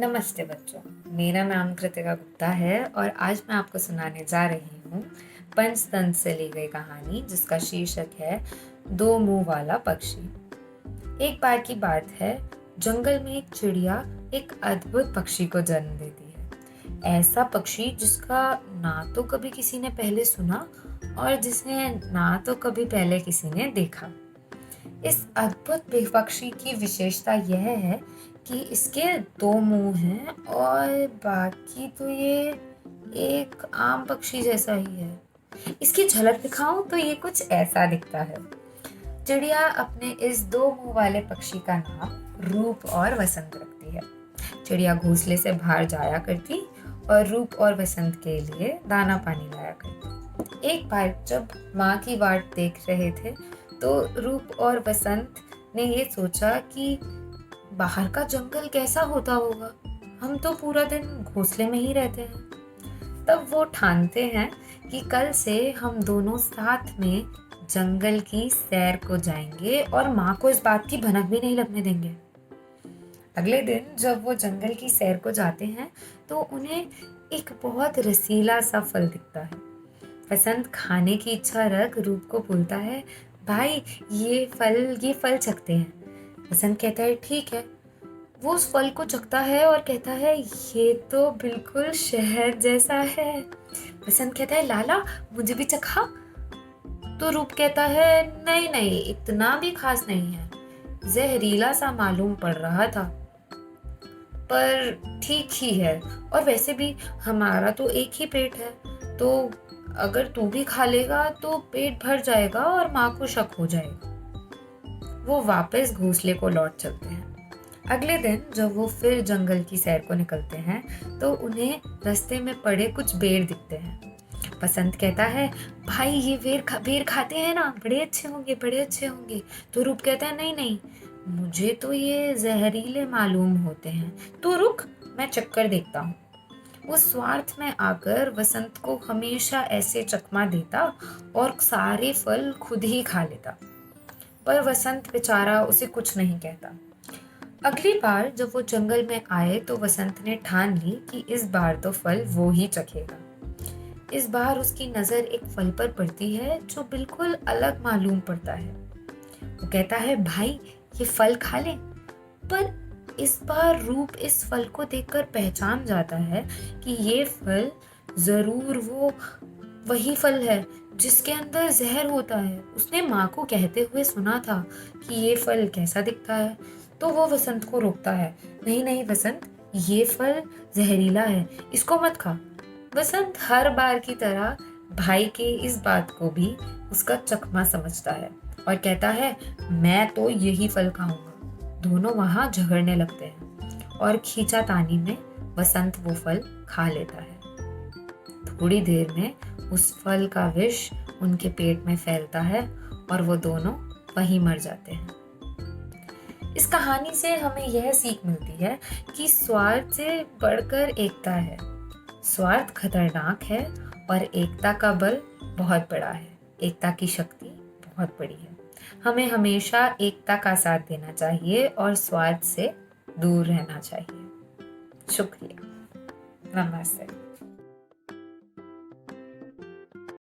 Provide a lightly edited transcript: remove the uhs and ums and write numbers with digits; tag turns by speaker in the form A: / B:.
A: नमस्ते बच्चों, मेरा नाम कृतिका गुप्ता है और आज मैं आपको सुनाने जा रही हूँ पंचतंत्र से ली गई कहानी जिसका शीर्षक है दो मुंह वाला पक्षी। एक बार की बात है, जंगल में एक चिड़िया एक अद्भुत पक्षी को जन्म देती है। ऐसा पक्षी जिसका ना तो कभी किसी ने पहले सुना और जिसने ना तो कभी पहले किसी ने देखा। इस अद्भुत पक्षी की विशेषता यह है कि इसके दो मुंह हैं और बाकी तो ये एक आम पक्षी जैसा ही है। इसकी झलक दिखाऊं तो ये कुछ ऐसा दिखता है। चिड़िया अपने इस दो मुंह वाले पक्षी का नाम रूप और वसंत रखती है। चिड़िया घोंसले से बाहर जाया करती और रूप और वसंत के लिए दाना पानी लाया करती। एक बार जब माँ की वाट देख रहे थे तो रूप और वसंत ने ये सोचा कि बाहर का जंगल कैसा होता होगा, हम तो पूरा दिन घोंसले में ही रहते हैं। तब वो ठानते हैं कि कल से हम दोनों साथ में जंगल की सैर को जाएंगे और माँ को इस बात की भनक भी नहीं लगने देंगे। अगले दिन जब वो जंगल की सैर को जाते हैं तो उन्हें एक बहुत रसीला सा फल दिखता है। वसंत खाने की इच्छा रख रूप को बोलता है, भाई ये फल चखते हैं। वसंत कहता है ठीक है। वो उस फल को चखता है और कहता है ये तो बिल्कुल शहद जैसा है। वसंत कहता है लाला मुझे भी चखा। तो रूप कहता है नहीं नहीं, इतना भी खास नहीं है, जहरीला सा मालूम पड़ रहा था, पर ठीक ही है, और वैसे भी हमारा तो एक ही पेट है, तो अगर तू भी खा लेगा तो पेट भर जाएगा और माँ को शक हो जाएगा। वो वापस घोंसले को लौट चलते हैं। अगले दिन जब वो फिर जंगल की सैर को निकलते हैं तो उन्हें रास्ते में पड़े कुछ बेर दिखते हैं। बसंत कहता है भाई ये बेर खाते हैं ना, बड़े अच्छे होंगे बड़े अच्छे होंगे। तो रूप कहता है नहीं नहीं, मुझे तो ये जहरीले मालूम होते हैं, तो रुक मैं चक्कर देखता हूँ। वो स्वार्थ में आकर वसंत को हमेशा ऐसे चकमा देता और सारे फल खुद ही खा लेता, पर वसंत बेचारा उसे कुछ नहीं कहता। अगली बार जब वो जंगल में आए तो वसंत ने ठान ली कि इस बार तो फल वो ही चखेगा। इस बार उसकी नजर एक फल पर पड़ती है जो बिल्कुल अलग मालूम पड़ता है। वो कहता है भाई ये फल खा ले, पर इस बार रूप इस फल को देखकर पहचान जाता है कि ये फल जरूर वो वही फल है जिसके अंदर जहर होता है। उसने माँ को कहते हुए सुना था कि ये फल कैसा दिखता है। तो वो वसंत को रोकता है, नहीं नहीं वसंत, ये फल जहरीला है, इसको मत खा। वसंत हर बार की तरह भाई के इस बात को भी उसका चकमा समझता है और कहता है मैं तो यही फल खाऊंगा। दोनों वहां झगड़ने लगते हैं और खींचातानी में वसंत वो फल खा लेता है। थोड़ी देर में उस फल का विष उनके पेट में फैलता है और वो दोनों वहीं मर जाते हैं। इस कहानी से हमें यह सीख मिलती है कि स्वार्थ से बढ़कर एकता है। स्वार्थ खतरनाक है और एकता का बल बहुत बड़ा है। एकता की शक्ति बहुत बड़ी है। हमें हमेशा एकता का साथ देना चाहिए और स्वार्थ से दूर रहना चाहिए। शुक्रिया। नमस्ते।